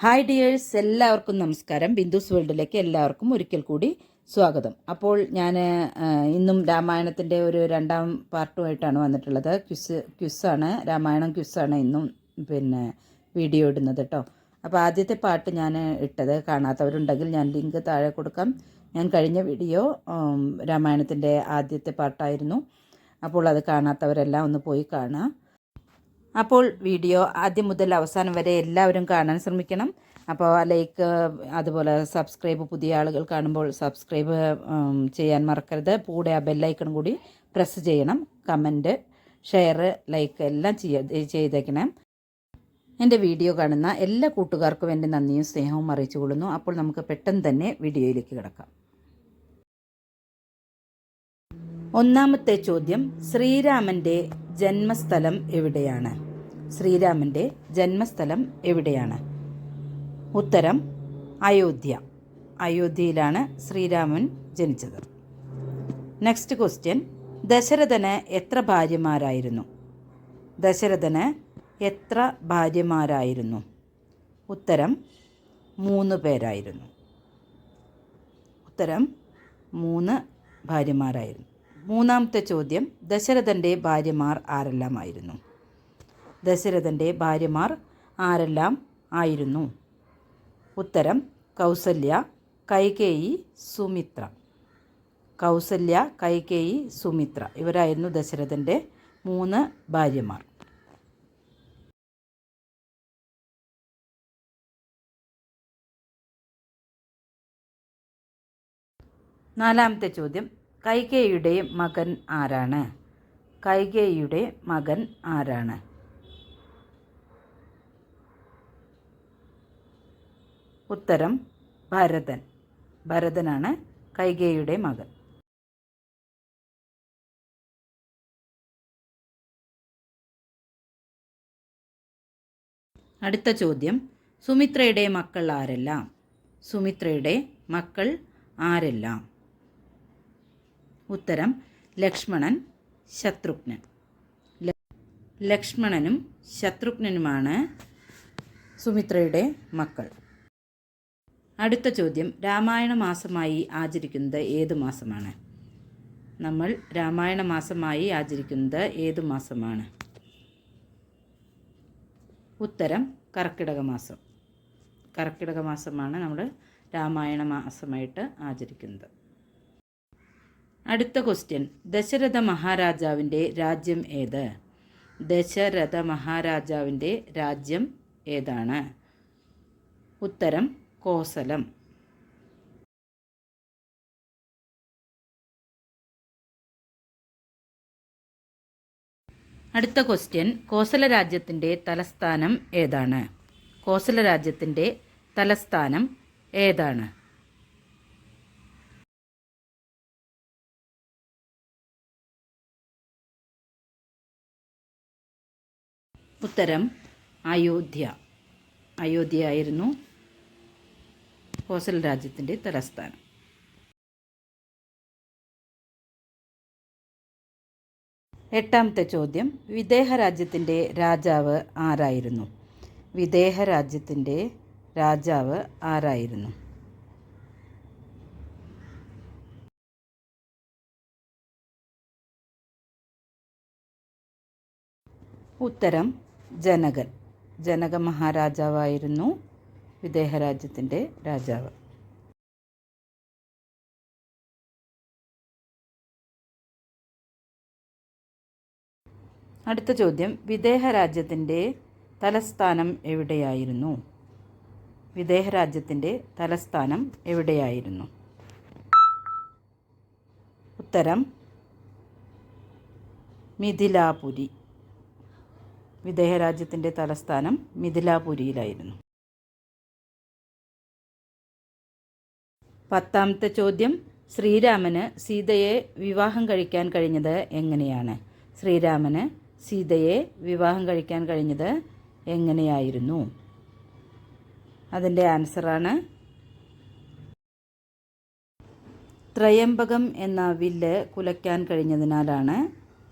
Hi dears, എല്ലാവർക്കും നമസ്കാരം. ബിന്ദുസ് വേൾഡിലേക്ക് എല്ലാവർക്കും ഒരിക്കൽ കൂടി സ്വാഗതം. അപ്പോൾ ഞാൻ ഇന്നും രാമായണത്തിൻ്റെ ഒരു രണ്ടാം പാർട്ടുമായിട്ടാണ് വന്നിട്ടുള്ളത്. ക്വിസ്സാണ്, രാമായണം ക്വിസ്സാണ് ഇന്നും വീഡിയോ ഇടുന്നത് കേട്ടോ. അപ്പോൾ ആദ്യത്തെ പാട്ട് ഞാൻ ഇട്ടത്, കാണാത്തവരുണ്ടെങ്കിൽ ഞാൻ ലിങ്ക് താഴെ കൊടുക്കാം. ഞാൻ കഴിഞ്ഞ വീഡിയോ രാമായണത്തിൻ്റെ ആദ്യത്തെ പാട്ടായിരുന്നു. അപ്പോൾ അത് കാണാത്തവരെല്ലാം ഒന്ന് പോയി കാണാം. അപ്പോൾ വീഡിയോ ആദ്യം മുതൽ അവസാനം വരെ എല്ലാവരും കാണാൻ ശ്രമിക്കണം. അപ്പോൾ ലൈക്ക്, അതുപോലെ സബ്സ്ക്രൈബ്, പുതിയ ആളുകൾ കാണുമ്പോൾ സബ്സ്ക്രൈബ് ചെയ്യാൻ മറക്കരുത്. കൂടെ ആ ബെല്ലൈക്കൺ കൂടി പ്രസ് ചെയ്യണം. കമൻറ്റ്, ഷെയർ, ലൈക്ക് എല്ലാം ചെയ്തേക്കണം. എൻ്റെ വീഡിയോ കാണുന്ന എല്ലാ കൂട്ടുകാർക്കും എൻ്റെ നന്ദിയും സ്നേഹവും അറിയിച്ചു കൊള്ളുന്നു. അപ്പോൾ നമുക്ക് പെട്ടെന്ന് തന്നെ വീഡിയോയിലേക്ക് കിടക്കാം. ഒന്നാമത്തെ ചോദ്യം, ശ്രീരാമൻ്റെ ജന്മസ്ഥലം എവിടെയാണ്? ശ്രീരാമൻ്റെ ജന്മസ്ഥലം എവിടെയാണ്? ഉത്തരം അയോധ്യ. അയോധ്യയിലാണ് ശ്രീരാമൻ ജനിച്ചത്. നെക്സ്റ്റ് ക്വസ്റ്റ്യൻ, ദശരഥന് എത്ര ഭാര്യമാരായിരുന്നു? ദശരഥന് എത്ര ഭാര്യമാരായിരുന്നു? ഉത്തരം 3 പേരായിരുന്നു. ഉത്തരം 3 ഭാര്യമാരായിരുന്നു. മൂന്നാമത്തെ ചോദ്യം, ദശരഥൻ്റെ ഭാര്യമാർ ആരെല്ലാമായിരുന്നു? ദശരഥൻ്റെ ഭാര്യമാർ ആരെല്ലാം ആയിരുന്നു? ഉത്തരം കൗസല്യ, കൈകേയി, സുമിത്ര. കൗസല്യ, കൈകേയി, സുമിത്ര ഇവരായിരുന്നു ദശരഥൻ്റെ 3 ഭാര്യമാർ. നാലാമത്തെ ചോദ്യം, കൈകേയിയുടെ മകൻ ആരാണ്? കൈകേയിയുടെ മകൻ ആരാണ്? ഉത്തരം ഭരതൻ. ഭരതനാണ് കൈകേയിയുടെ മകൻ. അടുത്ത ചോദ്യം, സുമിത്രയുടെ മക്കൾ ആരെല്ലാം? സുമിത്രയുടെ മക്കൾ ആരെല്ലാം? ഉത്തരം ലക്ഷ്മണൻ, ശത്രുഘ്നൻ. ലക്ഷ്മണനും ശത്രുഘ്നനുമാണ് സുമിത്രയുടെ മക്കൾ. അടുത്ത ചോദ്യം, രാമായണ മാസമായി ആചരിക്കുന്നത് ഏതു മാസമാണ്? നമ്മൾ രാമായണ മാസമായി ആചരിക്കുന്നത് ഏതു മാസമാണ്? ഉത്തരം കർക്കിടക മാസം. കർക്കിടക മാസമാണ് നമ്മൾ രാമായണ മാസമായിട്ട് ആചരിക്കുന്നത്. അടുത്ത ക്വസ്റ്റ്യൻ, ദശരഥ മഹാരാജാവിൻ്റെ രാജ്യം ഏത്? ദശരഥ മഹാരാജാവിൻ്റെ രാജ്യം ഏതാണ്? ഉത്തരം കോസലം. അടുത്ത ക്വസ്റ്റ്യൻ, കോസല രാജ്യത്തിൻ്റെ തലസ്ഥാനം ഏതാണ്? കോസല രാജ്യത്തിൻ്റെ തലസ്ഥാനം ഏതാണ്? ഉത്തരം അയോധ്യ. അയോധ്യ ആയിരുന്നു കോസല രാജ്യത്തിൻ്റെ തലസ്ഥാനം. എട്ടാമത്തെ ചോദ്യം, വിദേഹ രാജ്യത്തിൻ്റെ രാജാവ് ആരായിരുന്നു? വിദേഹ രാജ്യത്തിൻ്റെ രാജാവ് ആരായിരുന്നു? ഉത്തരം ജനകൻ. ജനക മഹാരാജാവായിരുന്നു വിദേഹ രാജ്യത്തിൻ്റെ രാജാവ്. അടുത്ത ചോദ്യം, വിദേഹ രാജ്യത്തിൻ്റെ തലസ്ഥാനം എവിടെയായിരുന്നു? വിദേഹ രാജ്യത്തിൻ്റെ തലസ്ഥാനം എവിടെയായിരുന്നു? ഉത്തരം മിഥിലാപുരി. വിദേഹ രാജ്യത്തിൻ്റെ തലസ്ഥാനം മിഥിലാപുരിയിലായിരുന്നു. പത്താമത്തെ ചോദ്യം, ശ്രീരാമന് സീതയെ വിവാഹം കഴിക്കാൻ കഴിഞ്ഞത് എങ്ങനെയാണ്? ശ്രീരാമന് സീതയെ വിവാഹം കഴിക്കാൻ കഴിഞ്ഞത് എങ്ങനെയായിരുന്നു? അതിൻ്റെ ആൻസറാണ് ത്രയംബകം എന്ന വില്ല് കുലയ്ക്കാൻ കഴിഞ്ഞതിനാലാണ്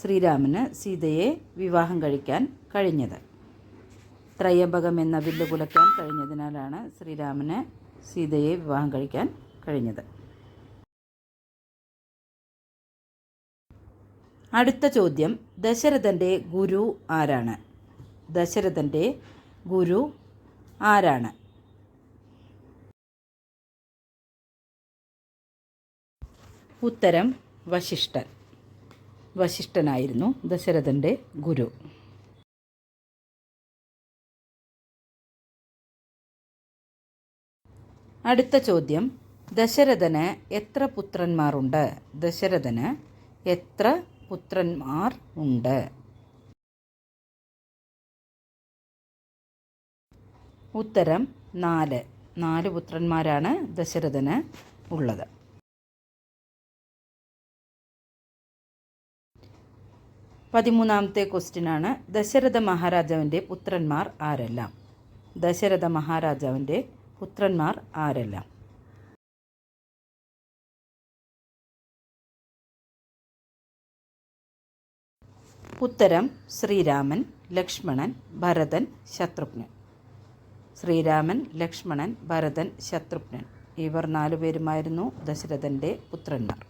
ശ്രീരാമന് സീതയെ വിവാഹം കഴിക്കാൻ കഴിഞ്ഞത്. ത്രയംബകം എന്ന വില്ല് കുലയ്ക്കാൻ കഴിഞ്ഞതിനാലാണ് ശ്രീരാമന് സീതയെ വിവാഹം കഴിക്കാൻ കഴിഞ്ഞത്. അടുത്ത ചോദ്യം, ദശരഥൻ്റെ ഗുരു ആരാണ്? ദശരഥൻ്റെ ഗുരു ആരാണ്? ഉത്തരം വശിഷ്ഠൻ. വശിഷ്ഠനായിരുന്നു ദശരഥൻ്റെ ഗുരു. അടുത്ത ചോദ്യം, ദശരഥന് എത്ര പുത്രന്മാരുണ്ട്? ദശരഥന് എത്ര പുത്രന്മാർ ഉണ്ട്? ഉത്തരം 4. 4 പുത്രന്മാരാണ് ദശരഥന് ഉള്ളത്. പതിമൂന്നാമത്തെ ക്വസ്റ്റ്യനാണ്, ദശരഥ മഹാരാജാവിൻ്റെ പുത്രന്മാർ ആരെല്ലാം? ദശരഥ മഹാരാജാവിൻ്റെ പുത്രന്മാർ ആരെല്ലാം? ഉത്തരം ശ്രീരാമൻ, ലക്ഷ്മണൻ, ഭരതൻ, ശത്രുഘ്നൻ. ശ്രീരാമൻ, ലക്ഷ്മണൻ, ഭരതൻ, ശത്രുഘ്നൻ ഇവർ 4 പേരുമായിരുന്നു ദശരഥൻ്റെ പുത്രന്മാർ.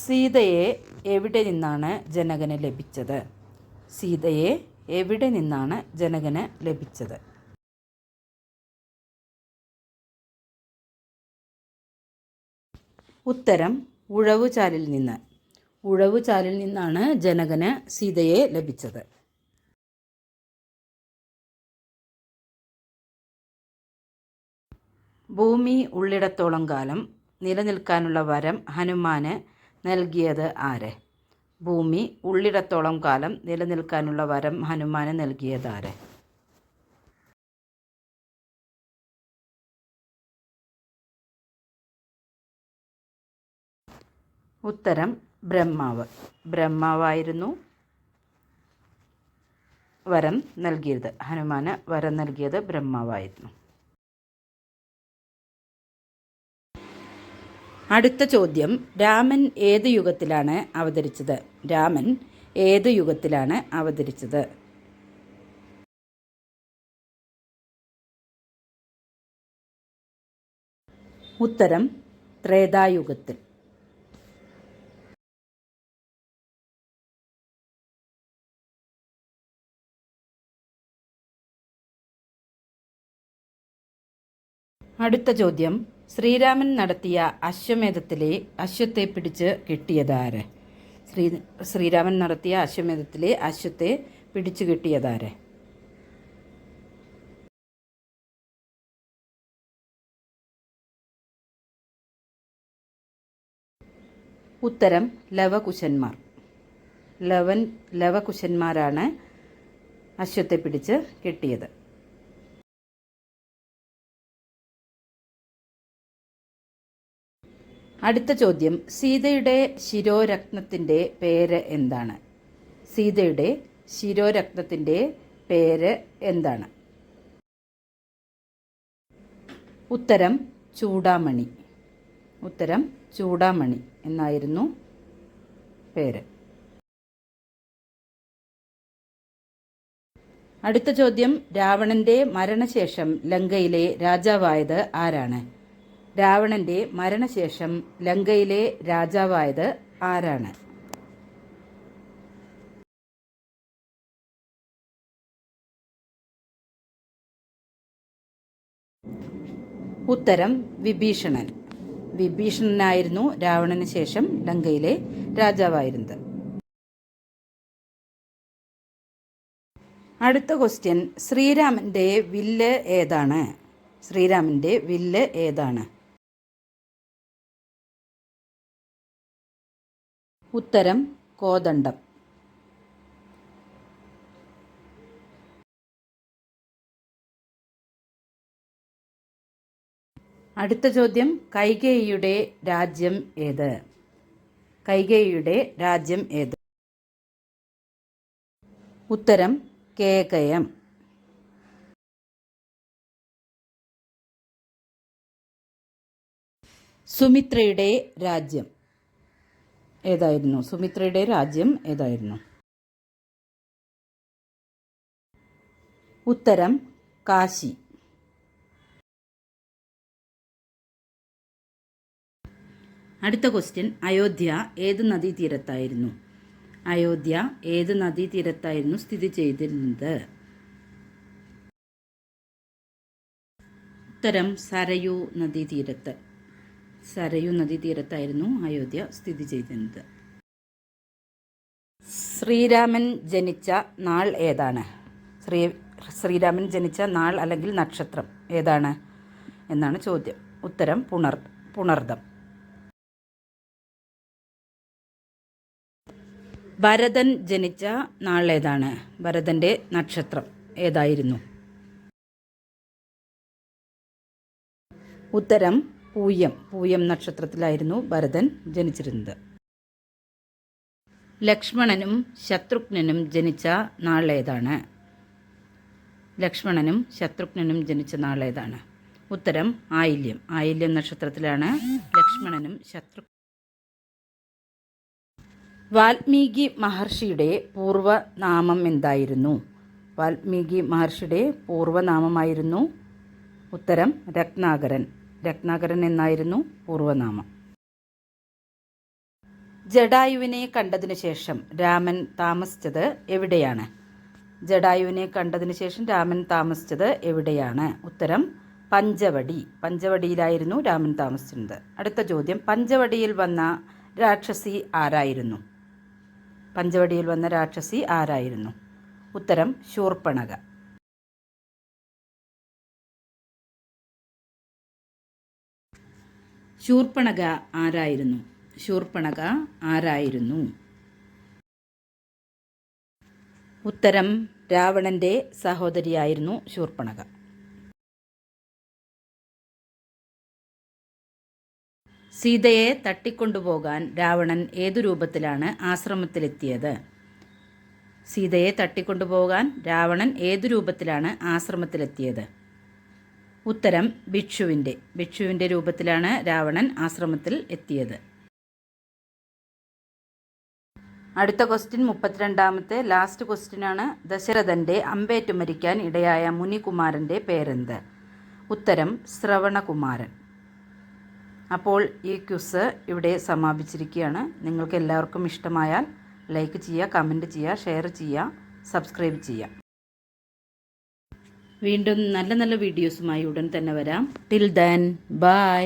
സീതയെ എവിടെ നിന്നാണ് ജനകന് ലഭിച്ചത്? സീതയെ എവിടെ നിന്നാണ് ജനകന് ലഭിച്ചത്? ഉത്തരം ഉഴവുചാലിൽ നിന്ന്. ഉഴവുചാലിൽ നിന്നാണ് ജനകന് സീതയെ ലഭിച്ചത്. ഭൂമി ഉള്ളിടത്തോളം കാലം നിലനിൽക്കാനുള്ള വരം ഹനുമാന് നൽകിയത് ആര്? ഭൂമി ഉള്ളിടത്തോളം കാലം നിലനിൽക്കാനുള്ള വരം ഹനുമാന് നൽകിയത് ആര്? ഉത്തരം ബ്രഹ്മാവ്. ബ്രഹ്മാവായിരുന്നു വരം നൽകിയത്. ഹനുമാന് വരം നൽകിയത് ബ്രഹ്മാവായിരുന്നു. അടുത്ത ചോദ്യം, രാമൻ ഏത് യുഗത്തിലാണ് അവതരിച്ചത്? രാമൻ ഏത് യുഗത്തിലാണ് അവതരിച്ചത്? ഉത്തരം ത്രേതായുഗത്തിൽ. അടുത്ത ചോദ്യം, ശ്രീരാമൻ നടത്തിയ അശ്വത്തെ പിടിച്ച് കെട്ടിയതാര്? ശ്രീരാമൻ നടത്തിയ അശ്വമേധത്തിലെ അശ്വത്തെ പിടിച്ചു കെട്ടിയതാര്? ഉത്തരം ലവകുശന്മാർ. ലവകുശന്മാരാണ് അശ്വത്തെ പിടിച്ച് കെട്ടിയത്. അടുത്ത ചോദ്യം, സീതയുടെ ശിരോരത്നത്തിൻ്റെ പേര് എന്താണ്? സീതയുടെ ശിരോരത്നത്തിൻ്റെ പേര് എന്താണ്? ഉത്തരം ചൂടാമണി. ഉത്തരം ചൂടാമണി എന്നായിരുന്നു പേര്. അടുത്ത ചോദ്യം, രാവണൻ്റെ മരണശേഷം ലങ്കയിലെ രാജാവായത് ആരാണ്? രാവണൻ്റെ മരണശേഷം ലങ്കയിലെ രാജാവായത് ആരാണ്? ഉത്തരം വിഭീഷണൻ. വിഭീഷണനായിരുന്നു രാവണന് ശേഷം ലങ്കയിലെ രാജാവായിരുന്നത്. അടുത്ത ക്വസ്റ്റ്യൻ, ശ്രീരാമൻ്റെ വില്ല് ഏതാണ്? ശ്രീരാമൻ്റെ വില്ല് ഏതാണ്? ഉത്തരം കോദണ്ഡം. അടുത്ത ചോദ്യം, കൈകേയിയുടെ രാജ്യം ഏത്? കൈകേയിയുടെ രാജ്യം ഏത്? ഉത്തരം കേകയം. സുമിത്രയുടെ രാജ്യം ഏതായിരുന്നു? സുമിത്രയുടെ രാജ്യം ഏതായിരുന്നു? ഉത്തരം കാശി. അടുത്ത ക്വസ്റ്റ്യൻ, അയോധ്യ ഏത് നദീതീരത്തായിരുന്നു? അയോധ്യ ഏത് നദീതീരത്തായിരുന്നു സ്ഥിതി ചെയ്തിരുന്നത്? ഉത്തരം സരയൂ നദീതീരത്ത്. സരയൂ നദീതീരത്തായിരുന്നു അയോധ്യ സ്ഥിതി ചെയ്തിരുന്നത്. ശ്രീരാമൻ ജനിച്ച നാൾ ഏതാണ്? ശ്രീരാമൻ ജനിച്ച നാൾ അല്ലെങ്കിൽ നക്ഷത്രം ഏതാണ് എന്നാണ് ചോദ്യം. ഉത്തരം പുണർദം. ഭരതൻ ജനിച്ച നാൾ ഏതാണ്? ഭരതൻ്റെ നക്ഷത്രം ഏതായിരുന്നു? ഉത്തരം പൂയം. പൂയം നക്ഷത്രത്തിലായിരുന്നു ഭരതൻ ജനിച്ചിരുന്നത്. ലക്ഷ്മണനും ശത്രുഘ്നനും ജനിച്ച നാൾ ഏതാണ്? ലക്ഷ്മണനും ശത്രുഘ്നനും ജനിച്ച നാൾ ഏതാണ്? ഉത്തരം ആയില്യം. ആയില്യം നക്ഷത്രത്തിലാണ് ലക്ഷ്മണനും വാൽമീകി മഹർഷിയുടെ പൂർവ്വനാമം എന്തായിരുന്നു? വാൽമീകി മഹർഷിയുടെ പൂർവ്വനാമമായിരുന്നു ഉത്തരം രത്നാകരൻ. രത്നാകരൻ എന്നായിരുന്നു പൂർവ്വനാമം. ജടായുവിനെ കണ്ടതിനു ശേഷം രാമൻ താമസിച്ചത് എവിടെയാണ്? ജടായുവിനെ കണ്ടതിനു ശേഷം രാമൻ താമസിച്ചത് എവിടെയാണ്? ഉത്തരം പഞ്ചവടി. പഞ്ചവടിയിലായിരുന്നു രാമൻ താമസിച്ചിരുന്നത്. അടുത്ത ചോദ്യം, പഞ്ചവടിയിൽ വന്ന രാക്ഷസി ആരായിരുന്നു? പഞ്ചവടിയിൽ വന്ന രാക്ഷസി ആരായിരുന്നു? ഉത്തരം ശൂർപ്പണഖ. ശൂർപ്പണഖ ആരായിരുന്നു? ശൂർപ്പണഖ ആരായിരുന്നു? ഉത്തരം രാവണന്റെ സഹോദരിയായിരുന്നു ശൂർപ്പണഖ. സീതയെ തട്ടിക്കൊണ്ടുപോകാൻ രാവണൻ ഏതു രൂപത്തിലാണ് ആശ്രമത്തിലെത്തിയത്? സീതയെ തട്ടിക്കൊണ്ടുപോകാൻ രാവണൻ ഏതു രൂപത്തിലാണ് ആശ്രമത്തിലെത്തിയത്? ഉത്തരം ഭിക്ഷുവിൻ്റെ രൂപത്തിലാണ് രാവണൻ ആശ്രമത്തിൽ എത്തിയത്. അടുത്ത ക്വസ്റ്റ്യൻ 32ാമത്തെ ലാസ്റ്റ് ക്വസ്റ്റ്യനാണ്. ദശരഥൻ്റെ അമ്പേറ്റു മരിക്കാൻ ഇടയായ മുനികുമാരൻ്റെ പേരെന്ത്? ഉത്തരം ശ്രവണകുമാരൻ. അപ്പോൾ ഈ ക്വിസ് ഇവിടെ സമാപിച്ചിരിക്കുകയാണ്. നിങ്ങൾക്ക് എല്ലാവർക്കും ഇഷ്ടമായാൽ ലൈക്ക് ചെയ്യുക, കമൻറ്റ് ചെയ്യുക, ഷെയർ ചെയ്യുക, സബ്സ്ക്രൈബ് ചെയ്യുക. വീണ്ടും നല്ല നല്ല വീഡിയോസുമായി ഉടൻ തന്നെ വരാം. Till then bye.